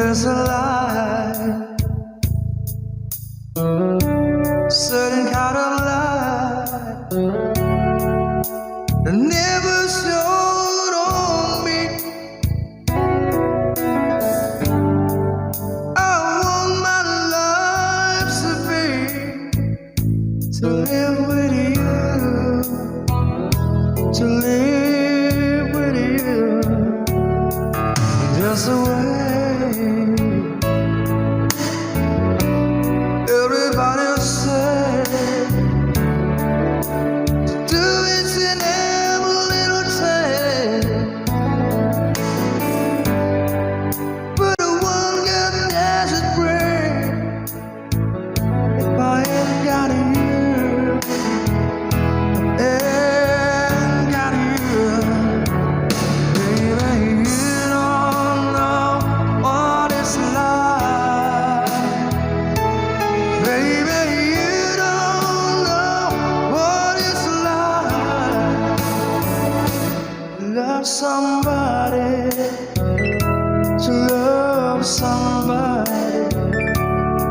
there's a light, certain kind of light that never showed on me. I want my life to be, to live with you, to live with you. Just the way everybody said to do it in every little thing, but the one got dashed brain. If I ain't got you, ain't got you, baby, you don't know what it's like. Baby, you don't know what it's like to love somebody, to love somebody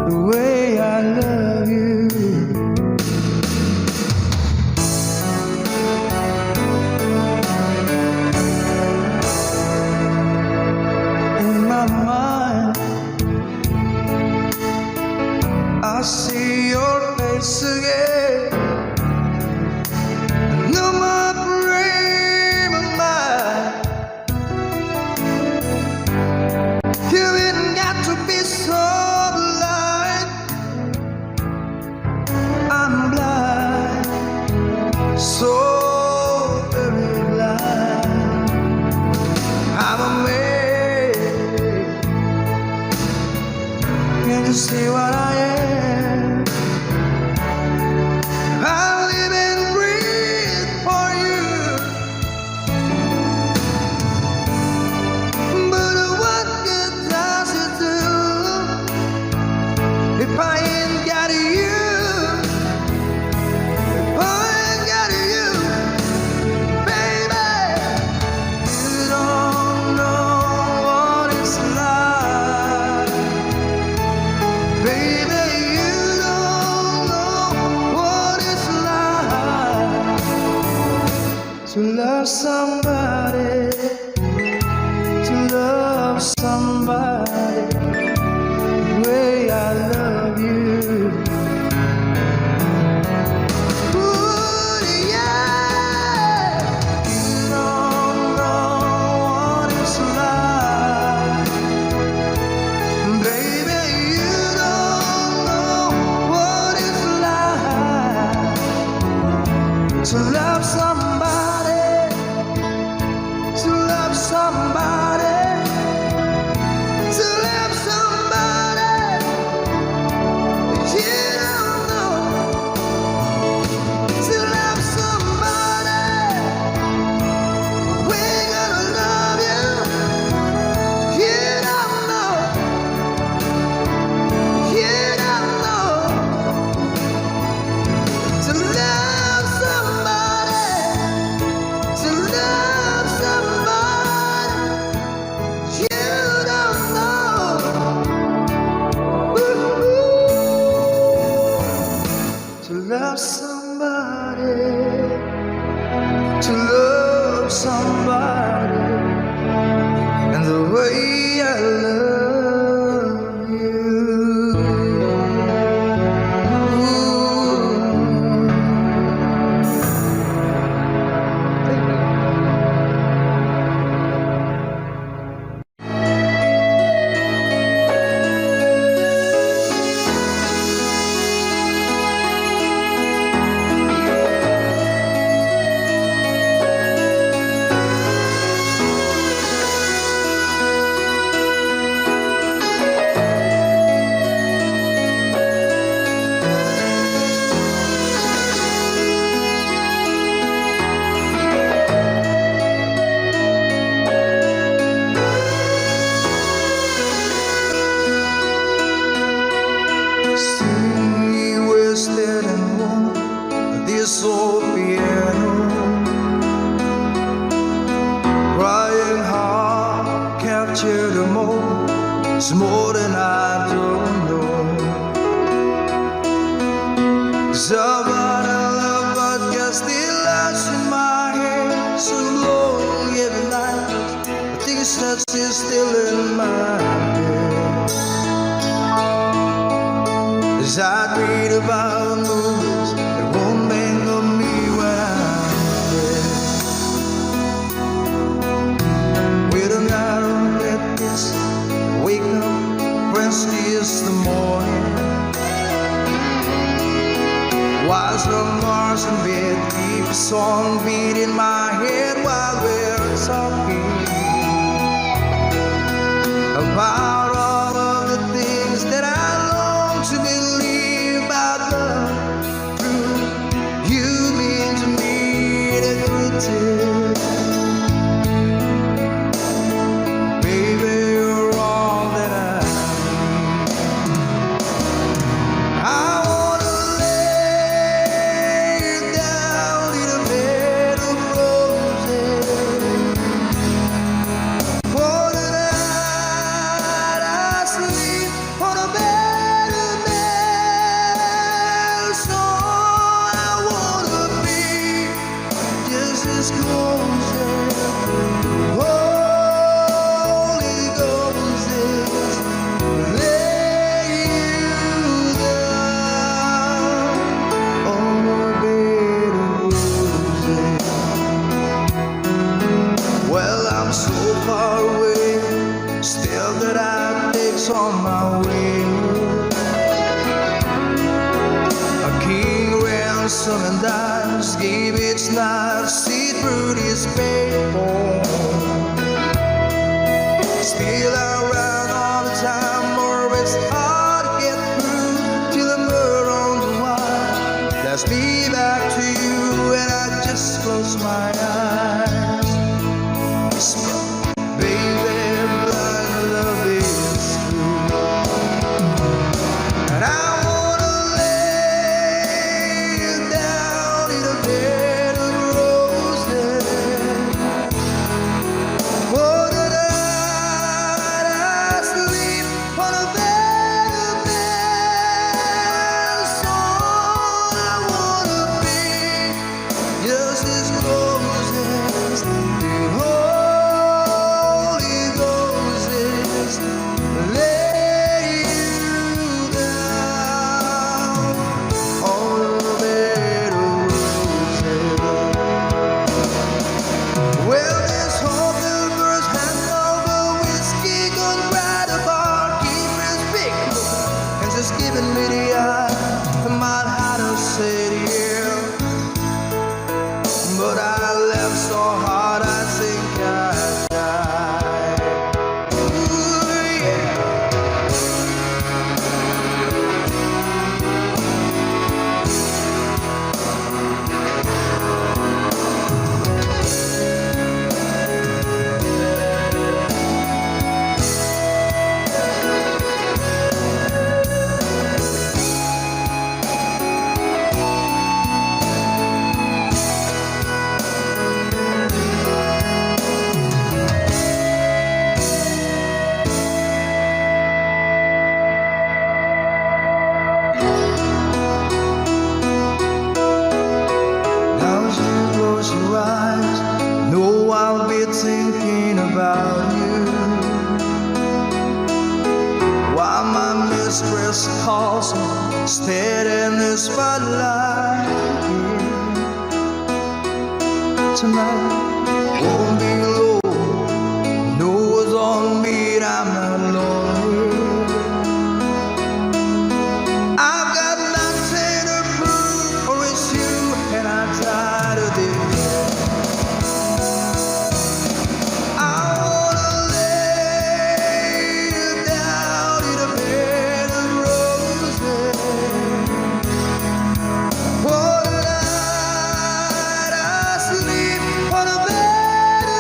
the way I love you. In my mind, I see your face again. I know my frame of mind. You ain't got to be so blind. I'm blind, so very blind. I'm a man. Can't you see what I am? I live and breathe for you. But what good does it do if I ain't got you? If I ain't got you, baby, you don't know what it's like. Baby, It's more than I don't know. Somebody I love but got still lies in my head. So blowing every night, I think it's not still in my head. As I read about movies that won't make of me when I'm dead. With a narrow red kiss, wake up, Wednesday is the morning. While some Mars in bed, keep a song beat in my head while we're talking about all of the things that I long to believe about love. True, you mean to me the greatest. Baby, you're all that I need. I wanna lay you down in a bed of roses. For the night I sleep on a bed of nails. So I wanna be just as close as Holy Ghost is. Lay you down on a bed of roses. Well, I'm so far away, still that I takes on my way. A king ransom and dimes gave its night, see through this paper. Still I run all the time, or it's hard to get through till the murder on the wire. That's me back to you, and I just close my eyes. Whisper, baby, blind love is true. And I wanna lay you down in a bed of roses. For the night I sleep on a bed of nails. So I wanna be just as close as the Holy Ghost is. Lay you down on a bed of roses. Well, this whole miller's hand over whiskey, gone right apart, keepers big, and just giving me the eye. I might have to say yeah, but I left so hard I think I died. Ooh, yeah. Now as you close your eyes, know I'll be thinking about you. While my mistress calls me, stead in the spotlight. Tonight won't be low, no one's on beat, I'm not lonely. I've got nothing to prove, for it's you and I'm tired of this. I wanna lay you down in a bed of roses. For the night I sleep on a bed of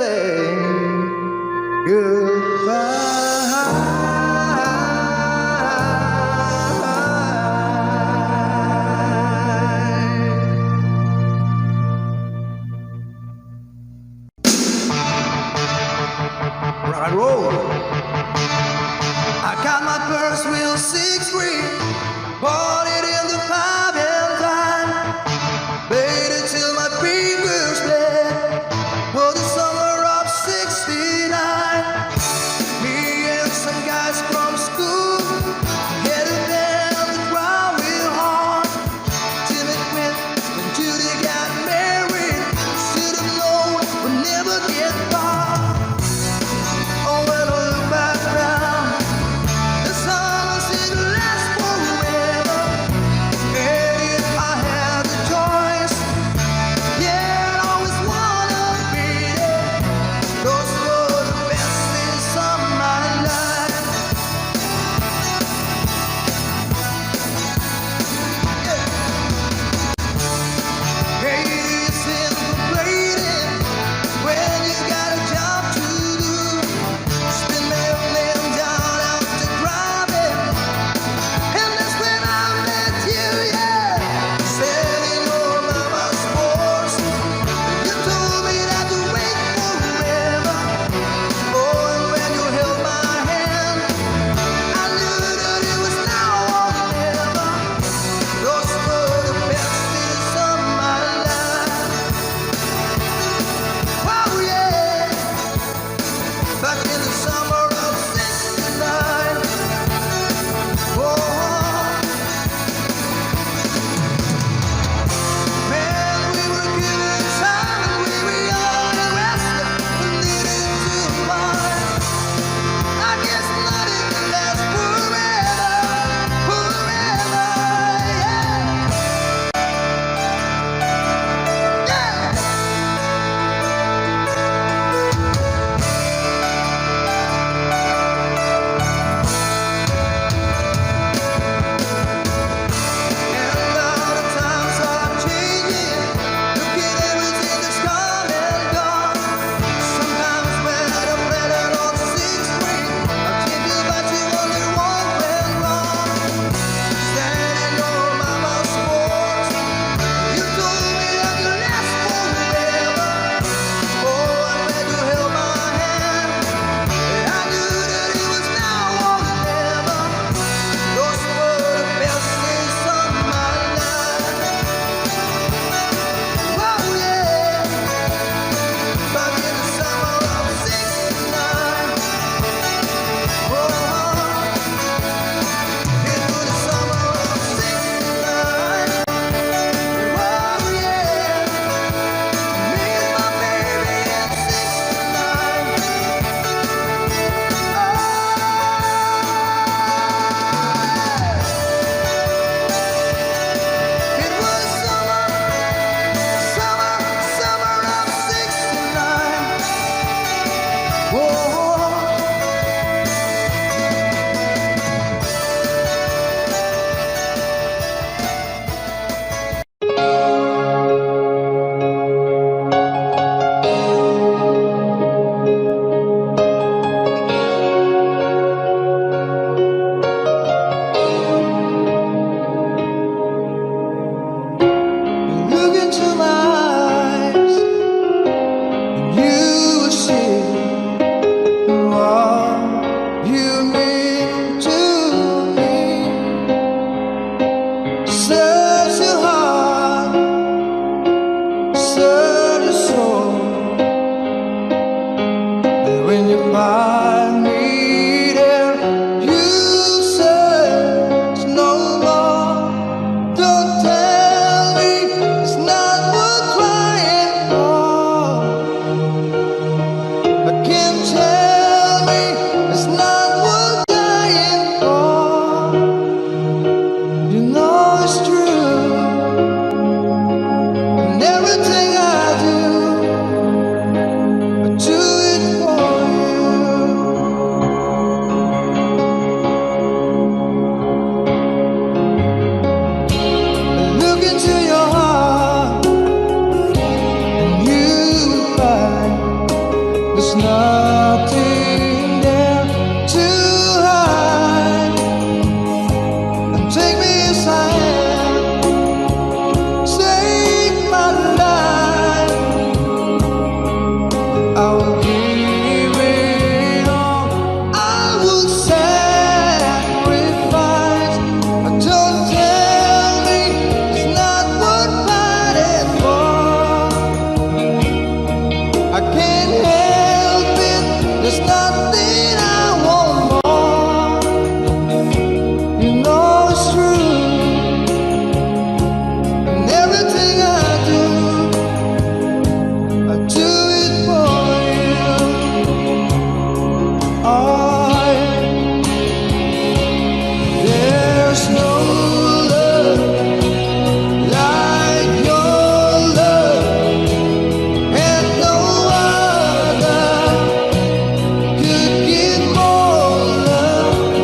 say rock and roll. I got my first real 6-3, bought it in the 5 and dime, played it till my fingers bled. For the summer of '69, me and some guys from school headed down the drive real hard. Tim and Quint and Judy got married. Should have known we'd never get far. Oh, when I look back now, the summer seemed to last forever. And if I had the choice, yeah, I'd always wanna be there. Those were the best days of my life. Yeah. Hey, it's infiltrating when you got a job to do. Spin them down out to driving, and that's when I met you, yeah. Selling your mama sports, you told me that you wait forever. Oh, and when you held my hand, I knew that it was now or never. Those were the best days of my life. Oh, yeah. Back in the summer of '69. Oh, man, we were given time and we were young and restless and needed to find. I guess nothing can last forever, forever, yeah. Yeah. And now the times are changing. Look at everything that's come and gone. Sometimes when I'm planning on 6-3, I think about you only one when wrong. Standing on mama's porch, you told me I could last forever. Oh, and when you held my hand, I knew that it was now or never. Those were the best days of my life. Oh, yeah. Back in the summer of '69. Oh, it was the summer of '69. Oh, yeah. Me and my baby in '69. It was summer of '69. Whoa. Look into my eyes, and you will see what you mean to me. Search your heart, search your soul, and when you find me there, you search no more. Don't tell me it's not worth trying for. But can't tell me it's not worth dying for. You know it's true, and everything I do it for you. There's nothing there to hide. And take me aside, save my life. I will give it all, I will sacrifice. Don't tell me it's not worth fighting for. I can't help it, there's nothing I want more. You know it's true, and everything I do it for you. Oh, there's no love like your love, and no other could give more love.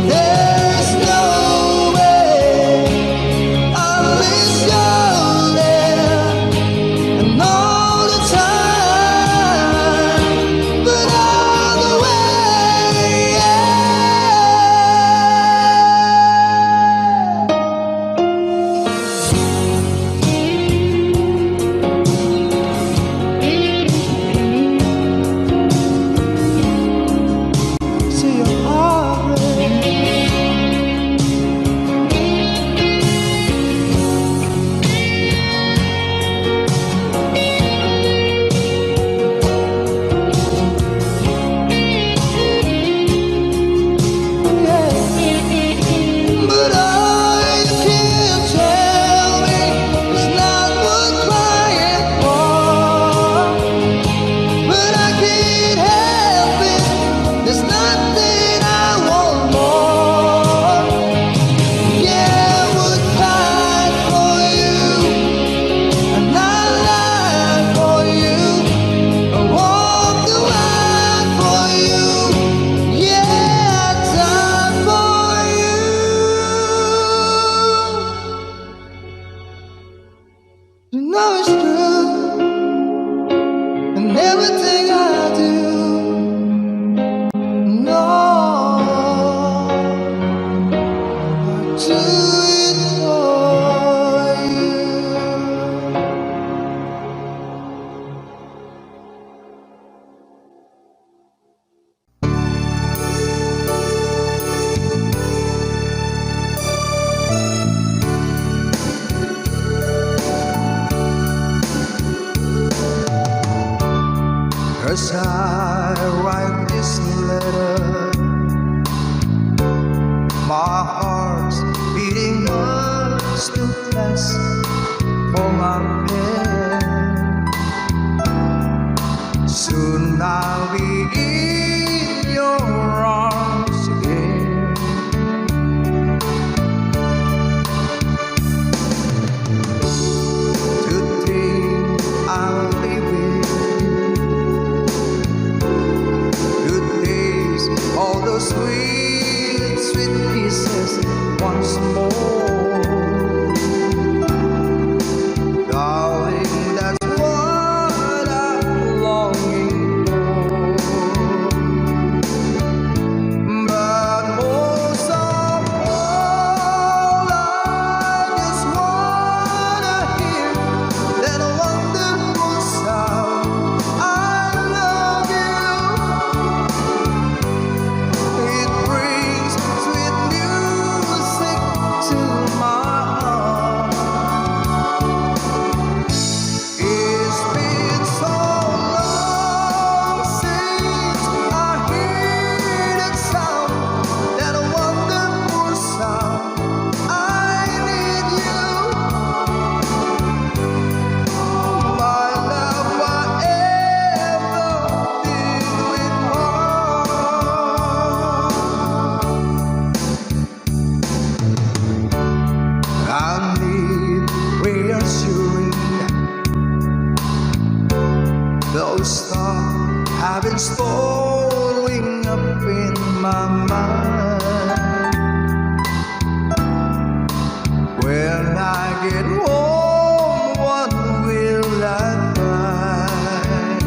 There's no way unless you're there, and all the time, but all the way, yeah. See your heart break. But all you can tell me is not worth crying for. But I can't help it, there's nothing I want more. Yeah, I would fight for you, and I lie for you. I walk the line for you. Yeah, I die for you. You know it's true, and everything I do, no, I do it for you. As I write this letter, my heart's beating much too fast for my pen. Soon I'll be in your arms again. Today I'll be with good days, all those sweet, sweet kisses once more. Darling, that's what I'm longing for. But most of all, I just wanna hear that wonderful sound. I love you. It brings sweet music to my heart. It's been so long since I hear that sound, that wonderful sound. I need you, my love, whatever did we want. I need reassuring. Those thoughts have been storing up in my mind. When I get home, what will I find?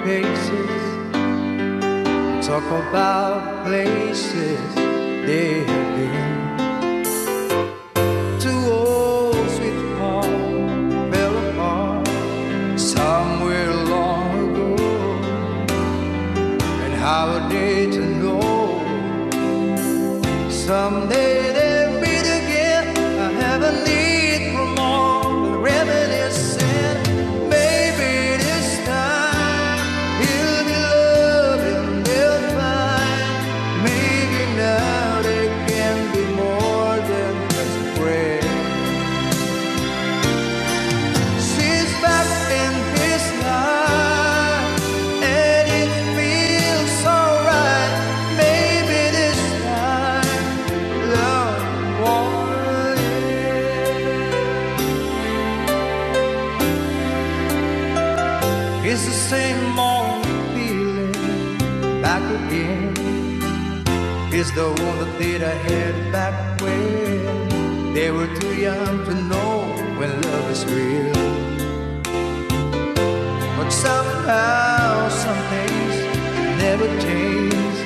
paces, talk about places they have been. Two old sweethearts fell apart somewhere long ago, and how are they to know someday they'll meet again? I have a need for more than reminiscing. Maybe this time he'll be loving, they'll find. Maybe now they can be more than just friends. She's back in his life, and it feels so right. Maybe this time love won't end. It's the same old feeling back again. It's the one that did I had back when they were too young to know when love is real. But somehow some things never change,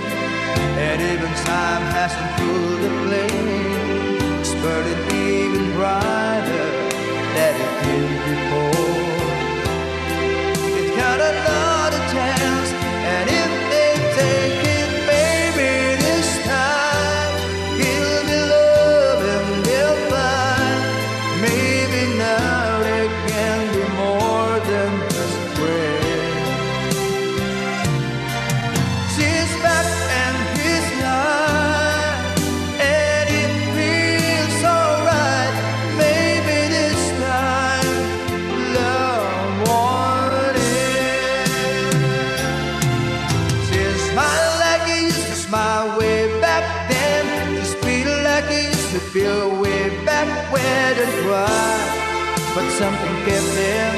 and even time hasn't pulled the flame. It's burning even brighter than it did before. It's got another chance, and if they take it, maybe this time he'll be loving, they'll find. Maybe now they can be more than just friends. She's back in his life, and it feels so right. Maybe this time love won't end. She's smiling like he used to smile way back then. She's feeling like he used to feel way back when and cry. But something kept them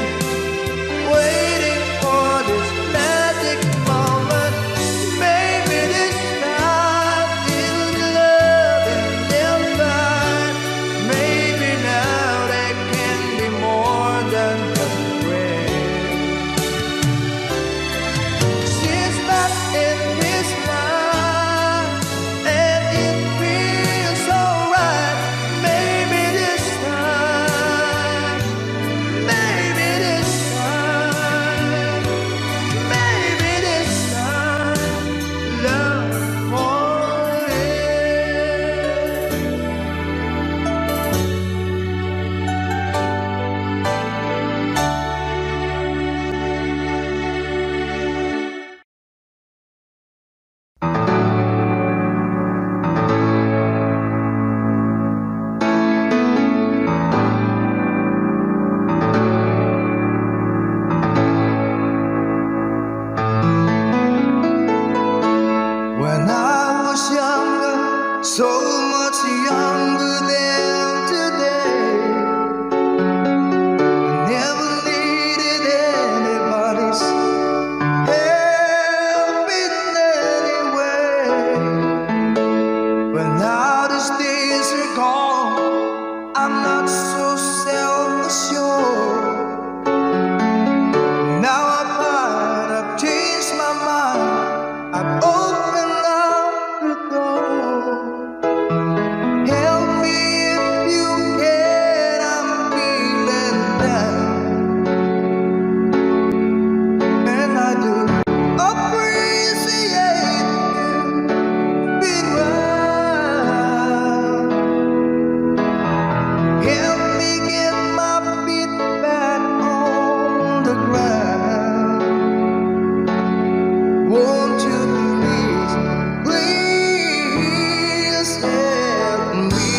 waiting for this magic moment. Maybe this time he'll be loving, they'll find. Maybe now they can be more than just friends. She's back in his life, and it feels so right. Maybe this time, maybe this time, maybe this time, love won't end. When I was younger, so much younger than today, I never needed anybody's help in any way. But now these days are gone, I'm not so self-assured. Now I find I've changed my mind. I've opened up the door. Help me if you can, I'm feeling down. And I do appreciate you being right. Help me get my feet back on the ground. Won't you please, please help me?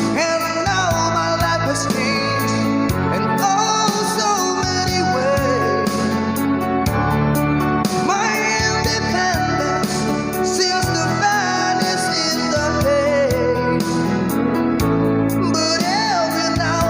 And now my life has changed in oh so many ways. My independence seems to vanish in the haze. But every now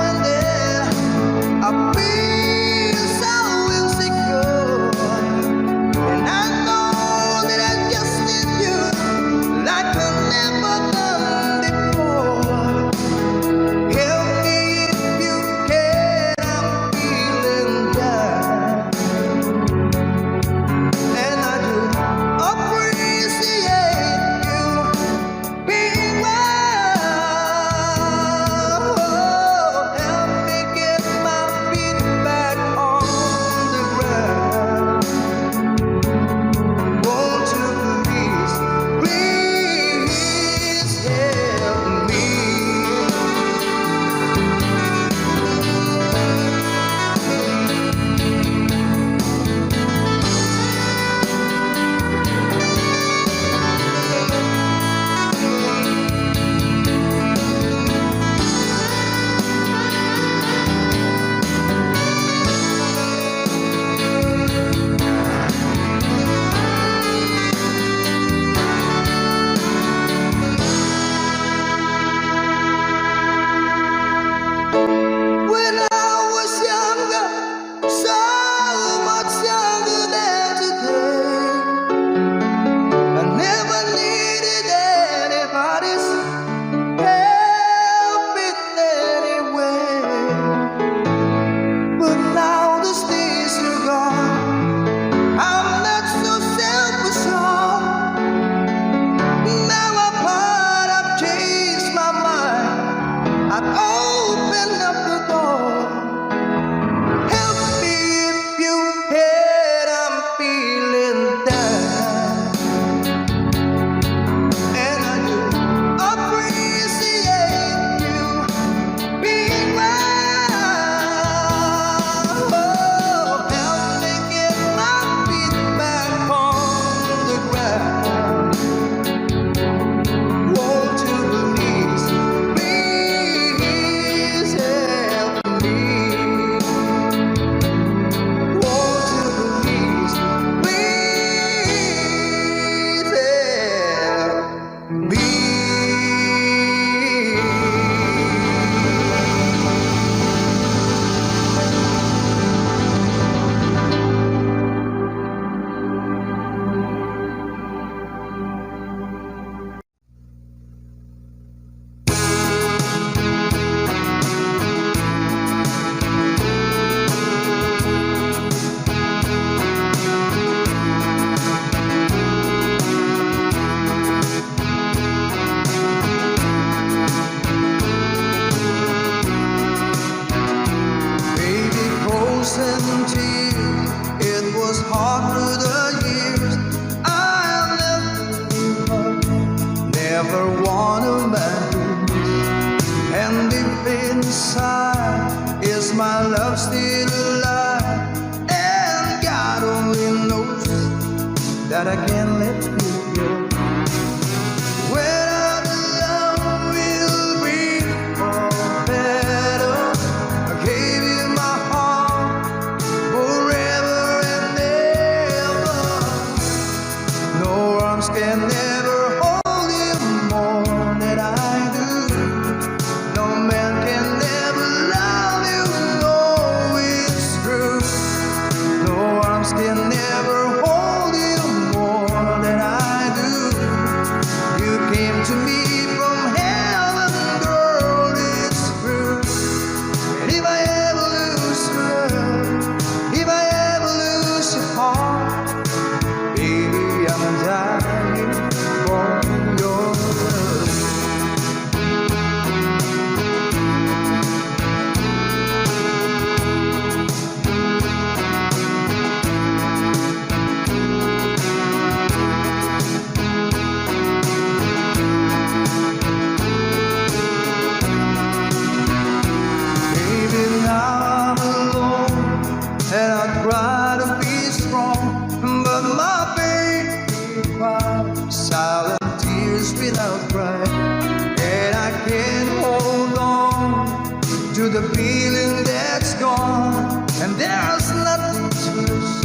to the feeling that's gone, and there's nothing to lose,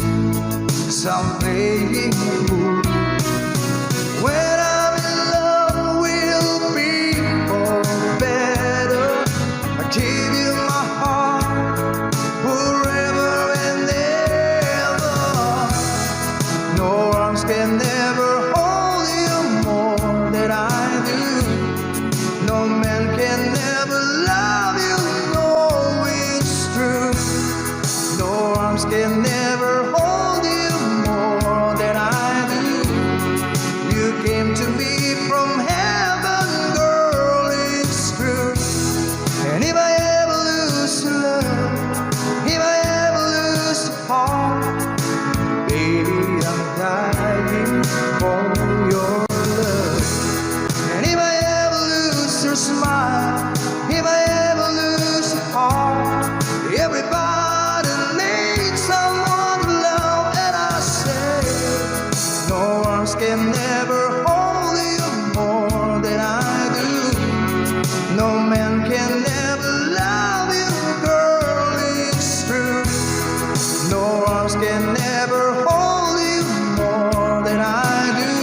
'cause I'm playing the fool. When I'm in love, we'll be for better. I give you my heart forever and ever. No arms can never hold you more than I do. No man can never love you, no, it's true. No arms can never hold you more than I do. You came to me from heaven, girl, it's true. And if I ever lose your love, if I ever lose your heart, baby, I'm dying for your love. And if I ever lose your smile, if I ever lose your heart, everybody needs someone to love, and I say, no arms can never hold you more than I do. No man can never love you, girl, it's true. No arms can never hold you more than I do.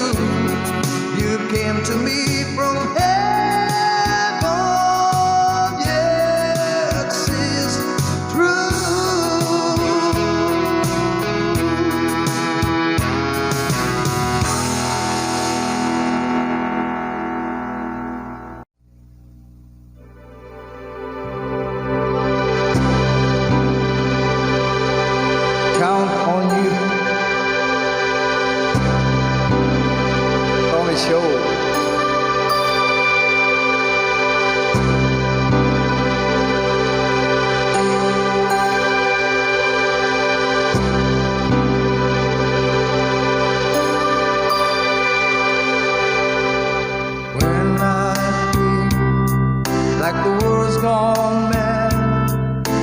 You came to me from heaven, yes, it's true. Count on you. Tommy Show. When I feel like the world's gone mad,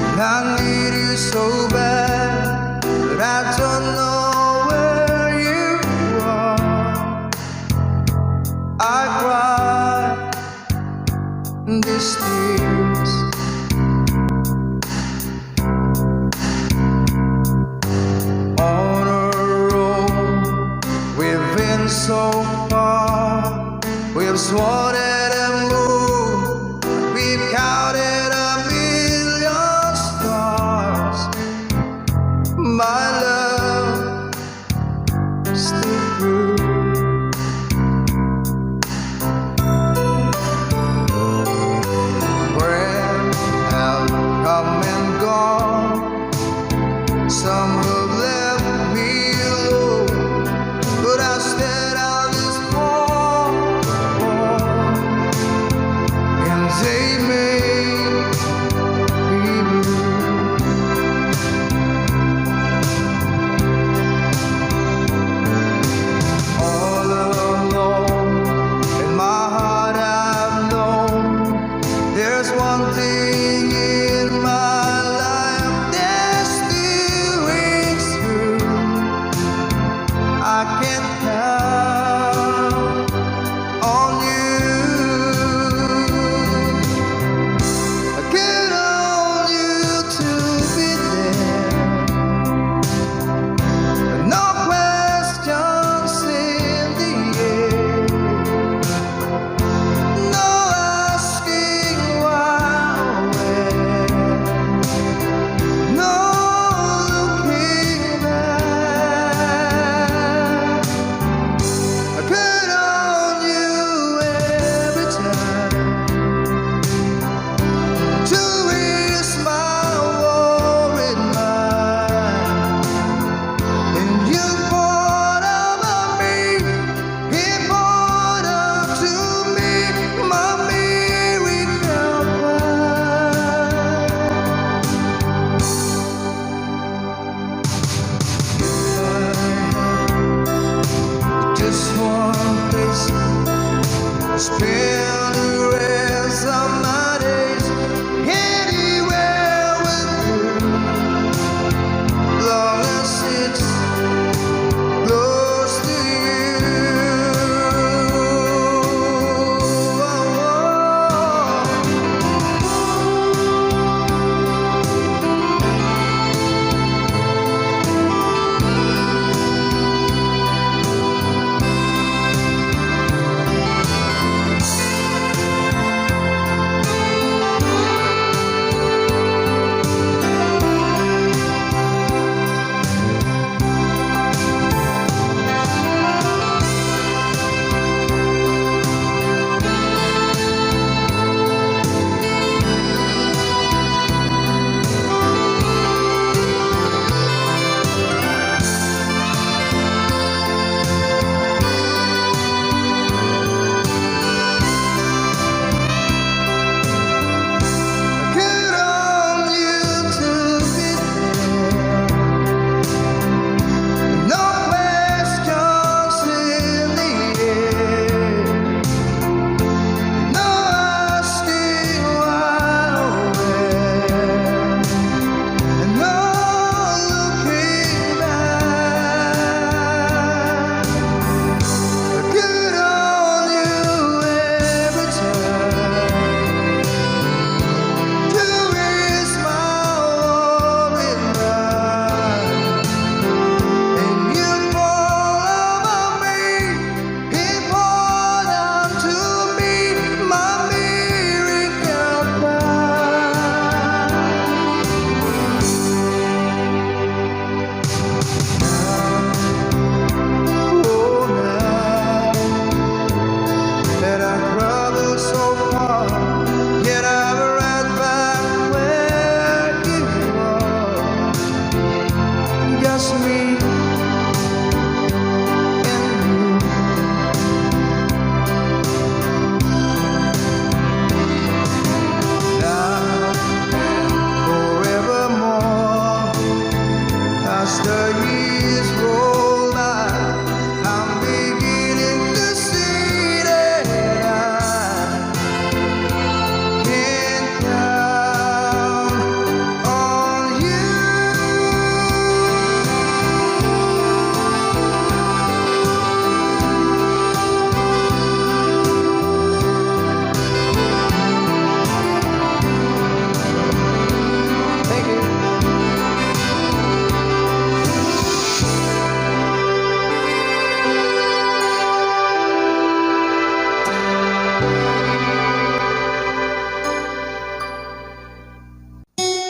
I need you so bad, but I don't know where you are. I cry these tears. On a road we've been so far, we've sworn at a moon, we've counted a million stars. My love still true. Friends have come and gone, some have left me alone, but I stayed out this far.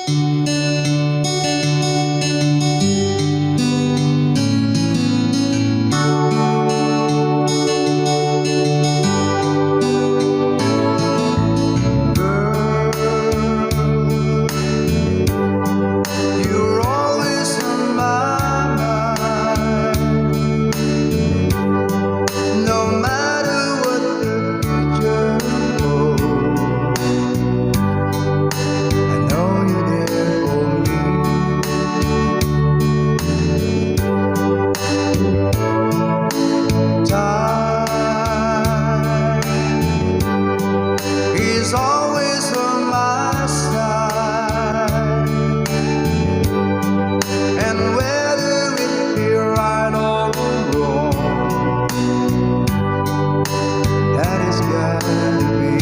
You're always on my mind, no matter what the future holds. I know you're there for me. Time is always on my side, and whether it be right or wrong, that is gotta be.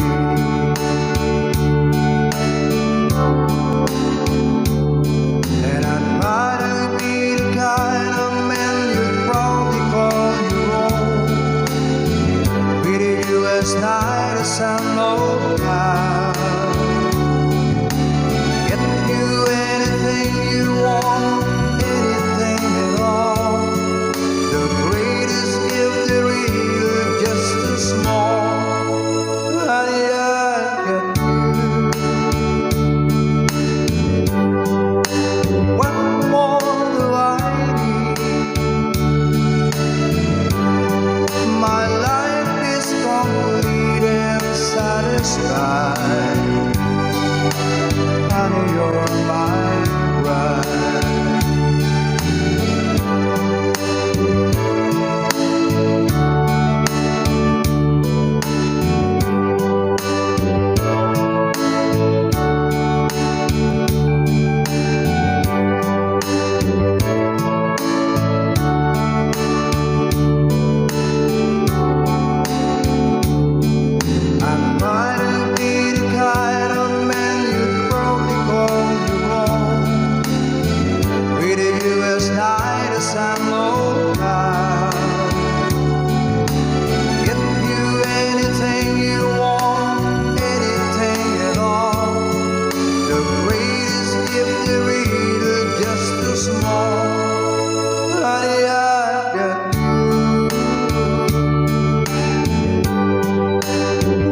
And I try to be the kind of man you'd probably call your own. Treated you as night as I know how. Get you anything you want, anything at all. The greatest gift there is just a small. Honey, I got you. What more do I need? My life is complete and satisfied. Honey, you're my bride. I'm trying to be the kind of man you'd probably call your own. Treated you as night as I know how. Get you anything you want, anything at all. The greatest gift there is just a small. Honey, I got you.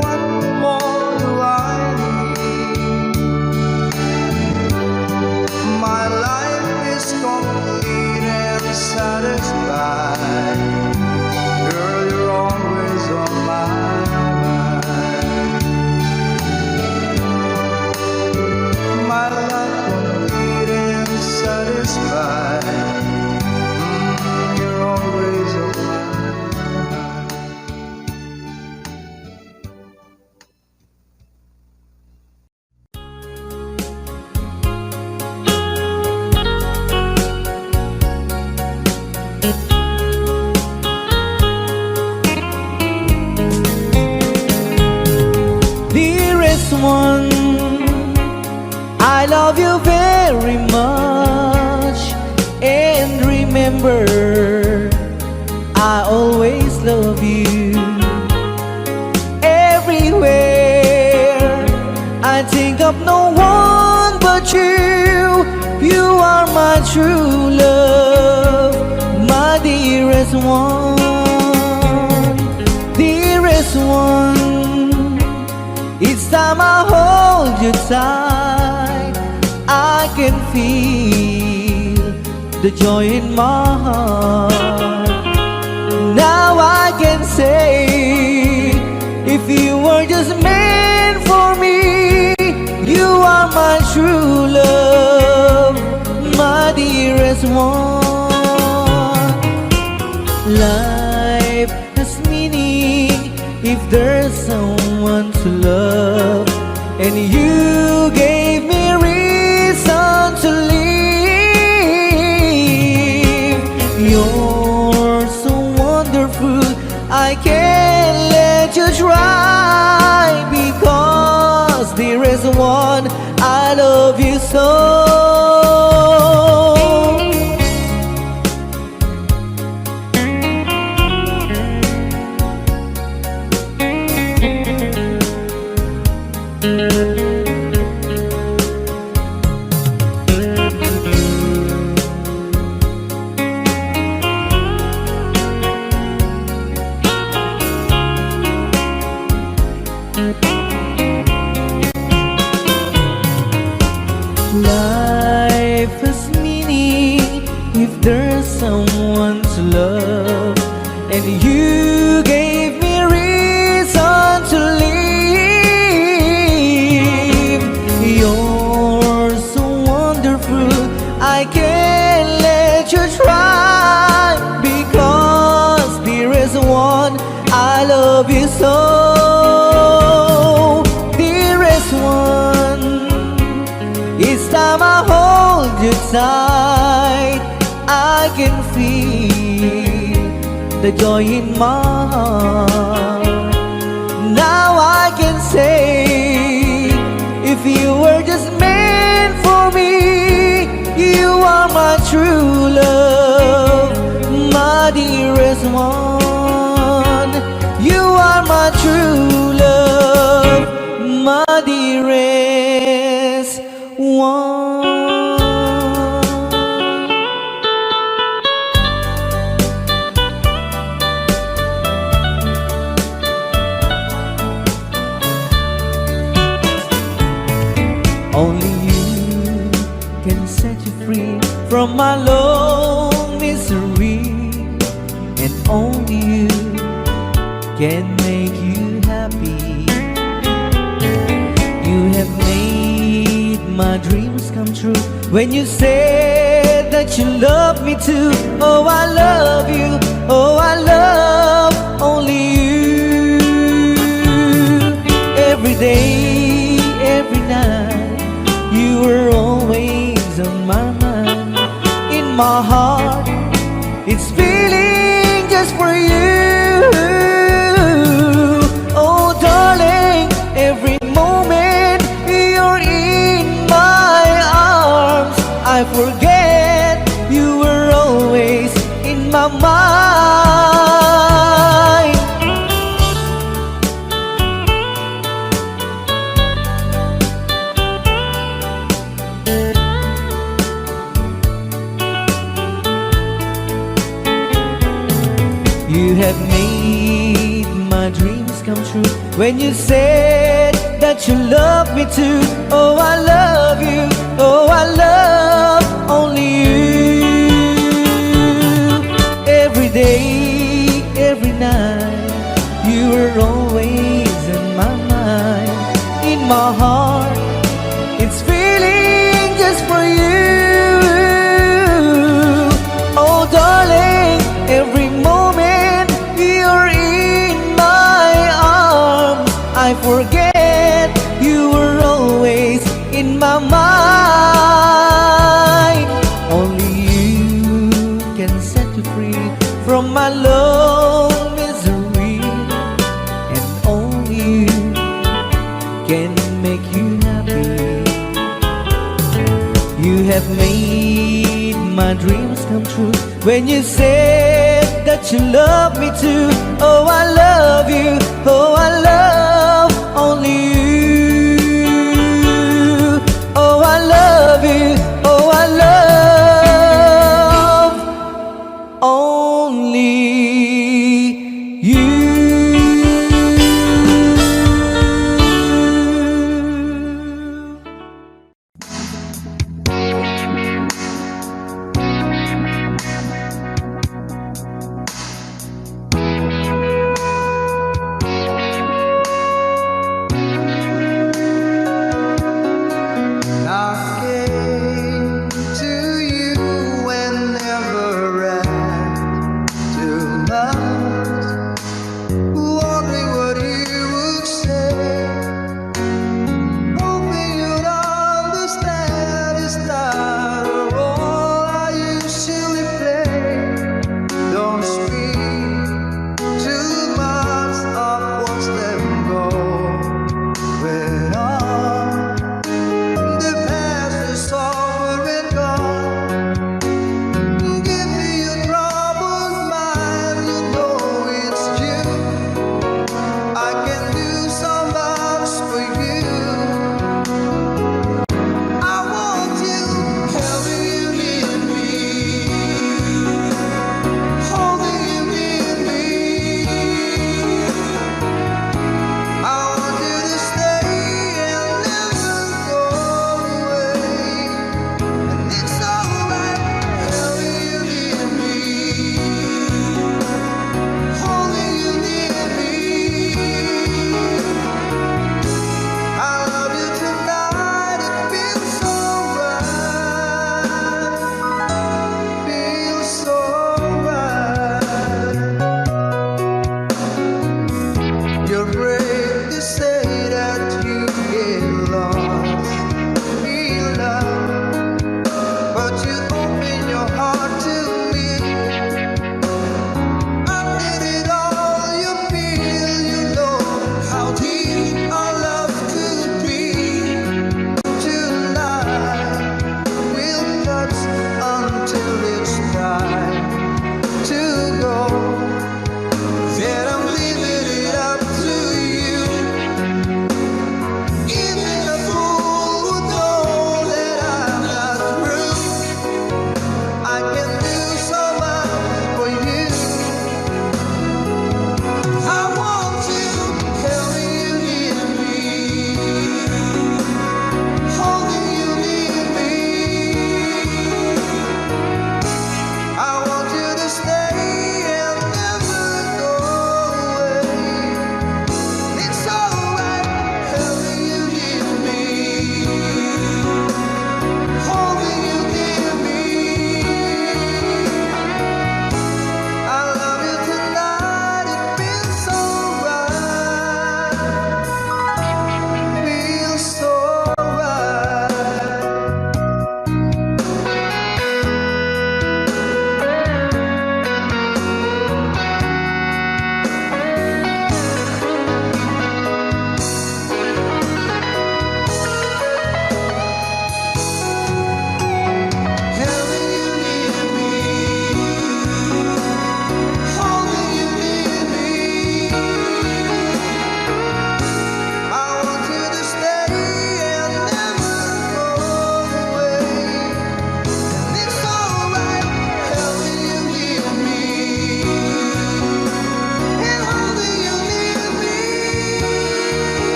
What more do I need? My life is complete and satisfied. Girl, you're always on my mind. My life complete and satisfied. You're always on my mind. Dearest one, I love you very much. And remember, I always love you. Everywhere I think of no one but you. You are my true love, my dearest one. Dearest one, each time I hold you tight, I can feel the joy in my heart. Now I can say, if you were just meant for me, you are my true love, my dearest one. Life has meaning if there's someone to love, and you gave me reason to live. You're so wonderful, I can't let you try, because there is one, I love you so. Life has meaning if there's someone to love, and you gave me reason to live. You're so wonderful, I can't let you try, because there is one I love you so. There is one. Each time I hold you tight, I can feel the joy in my heart. Now I can say, if you were just meant for me, you are my true love, my dearest one. You are my true love, my dearest one. Only you can set you free from my long misery, and only you can make you happy. You have made my dreams come true when you said that you love me too. Oh, I love you. Oh, I love only you. Every day, every night, you were always on my mind. In my heart, it's feeling just for you. Oh, darling, every moment you're in my arms, I forget you were always in my mind. You have made my dreams come true when you said that you love me too. Oh, I love you. Oh, I love only you. Every day, every night, you were always in my mind. In my heart, it's feeling just for you. Oh, darling, every moment you're in my arms, I forget you were always in my mind. Only you can set you free from my long misery, and only you can make you happy. You have made my dreams come true when you said that you love me too. Oh, I love you. Oh, I love only you. Oh, I love you. Oh, I love only you.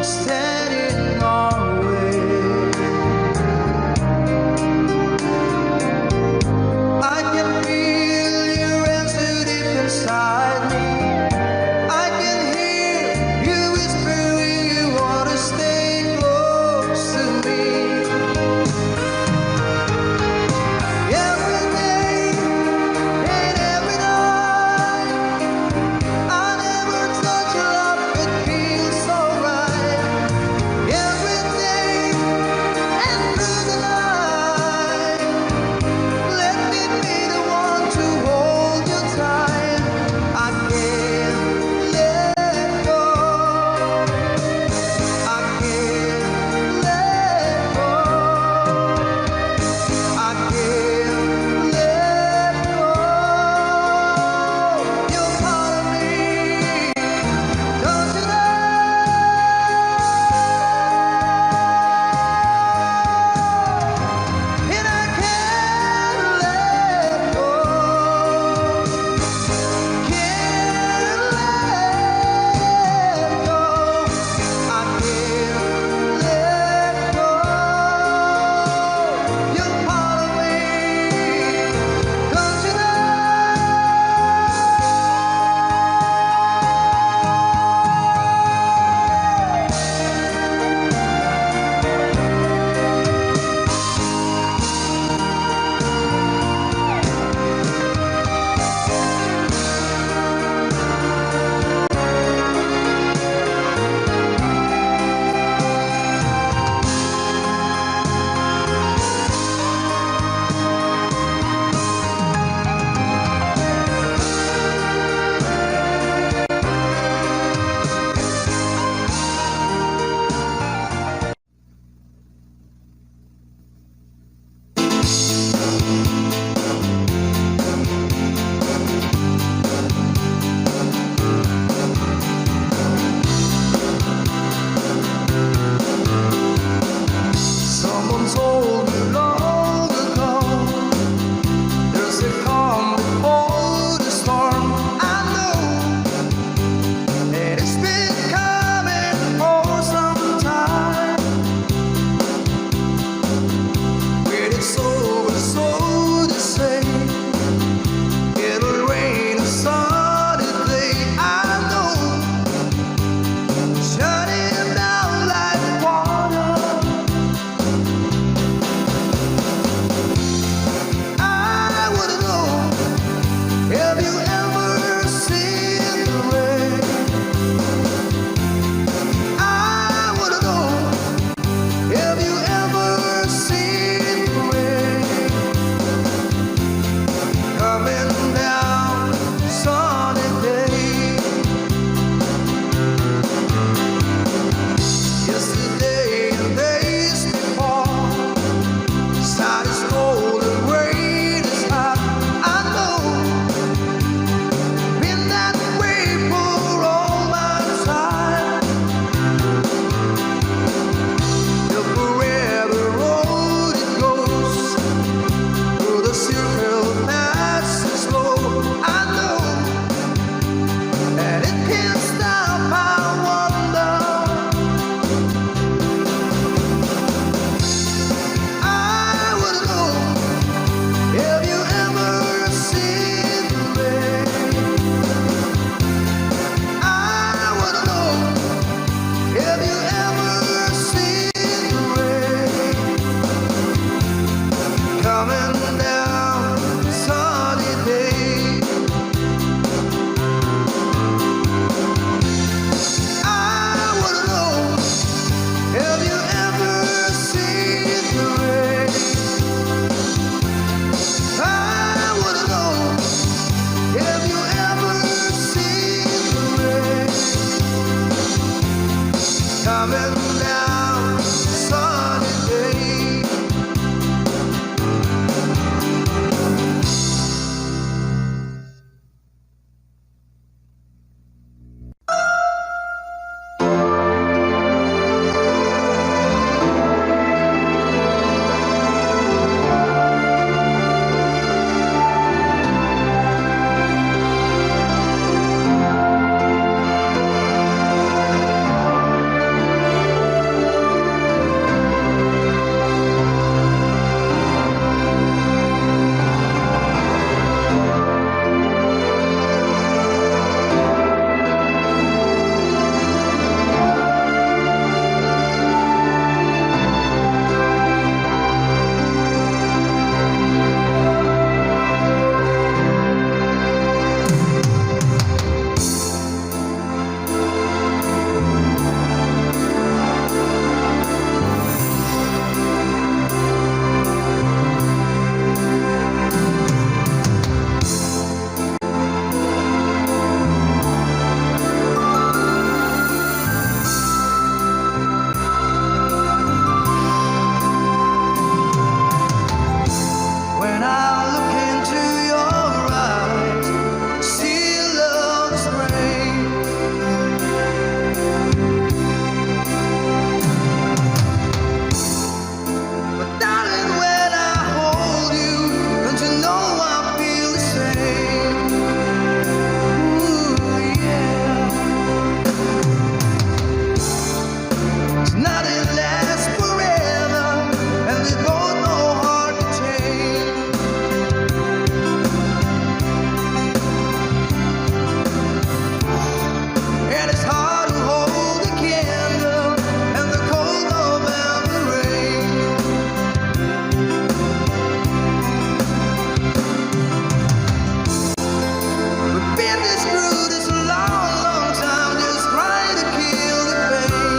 stand in our way. I can feel your answer deep inside me. I can hear you whispering you want to stay close to me. Every day and every night, I never touch a love that feels so right. nothing lasts forever, and we both know hard to change. And it's hard to hold the candle and the cold November rain. We've been this through this long, long time, just trying to kill the pain.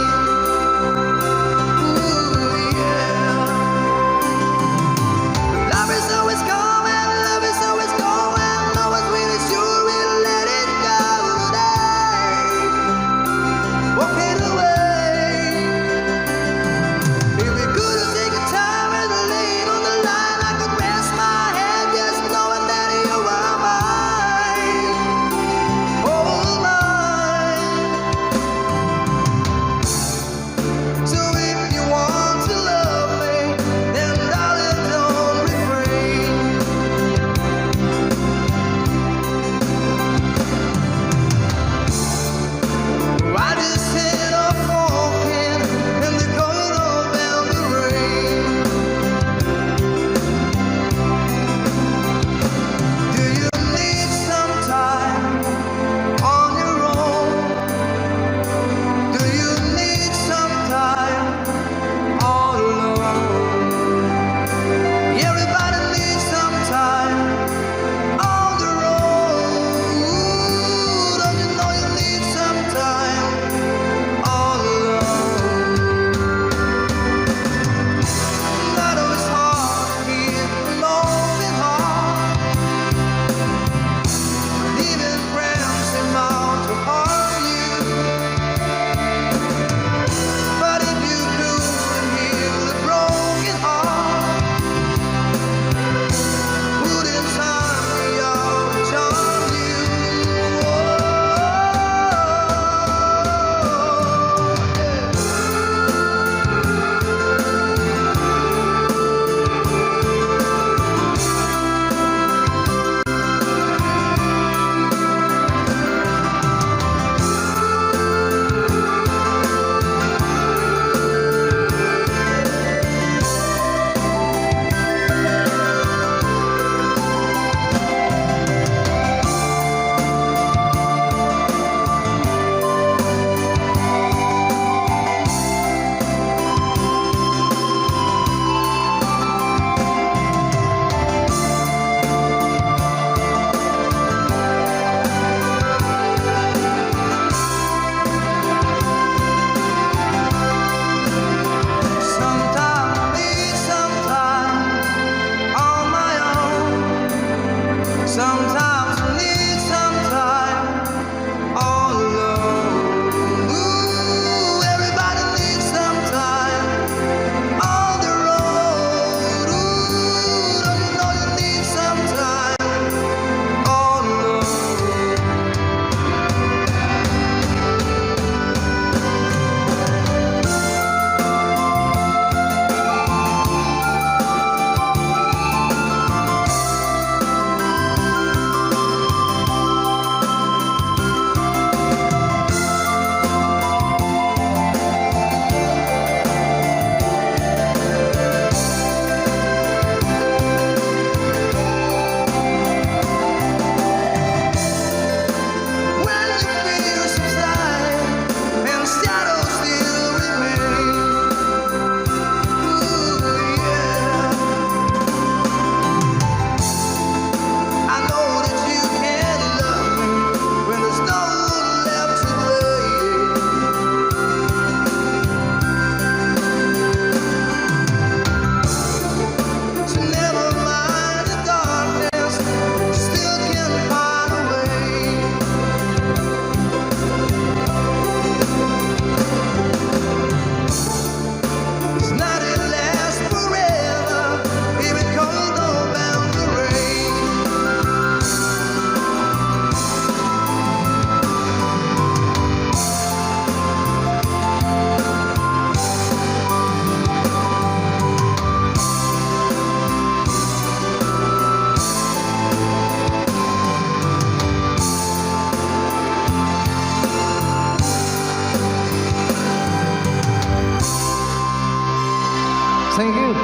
Thank you.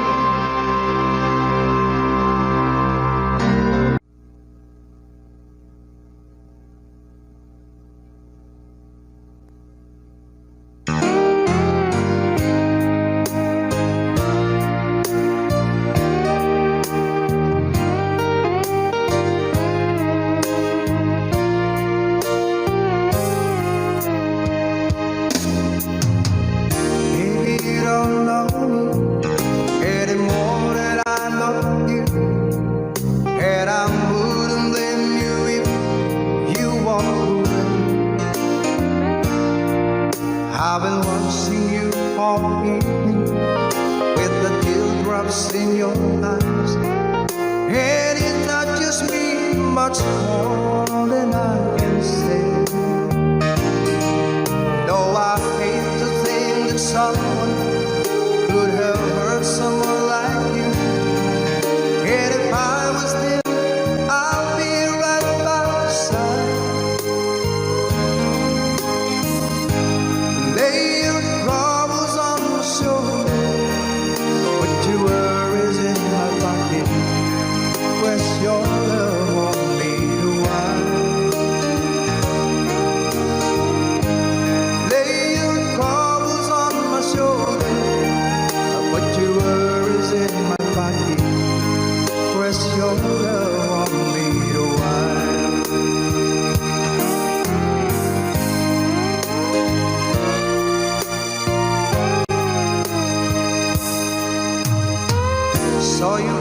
Maybe you don't know me any more than I know you, and I wouldn't blame you if you walk away. I've been watching you all evening with the teardrops in your eyes, and it's not just me, much more than I can say. Though I hate to think that someone could have hurt someone like you, and if I was there, I'll be right by your side. Lay your troubles on my shoulder, put your worries in my pocket, press your love on me to while. Lay your troubles on my shoulder, put your worries in my pocket, press your love on me to while. Saw you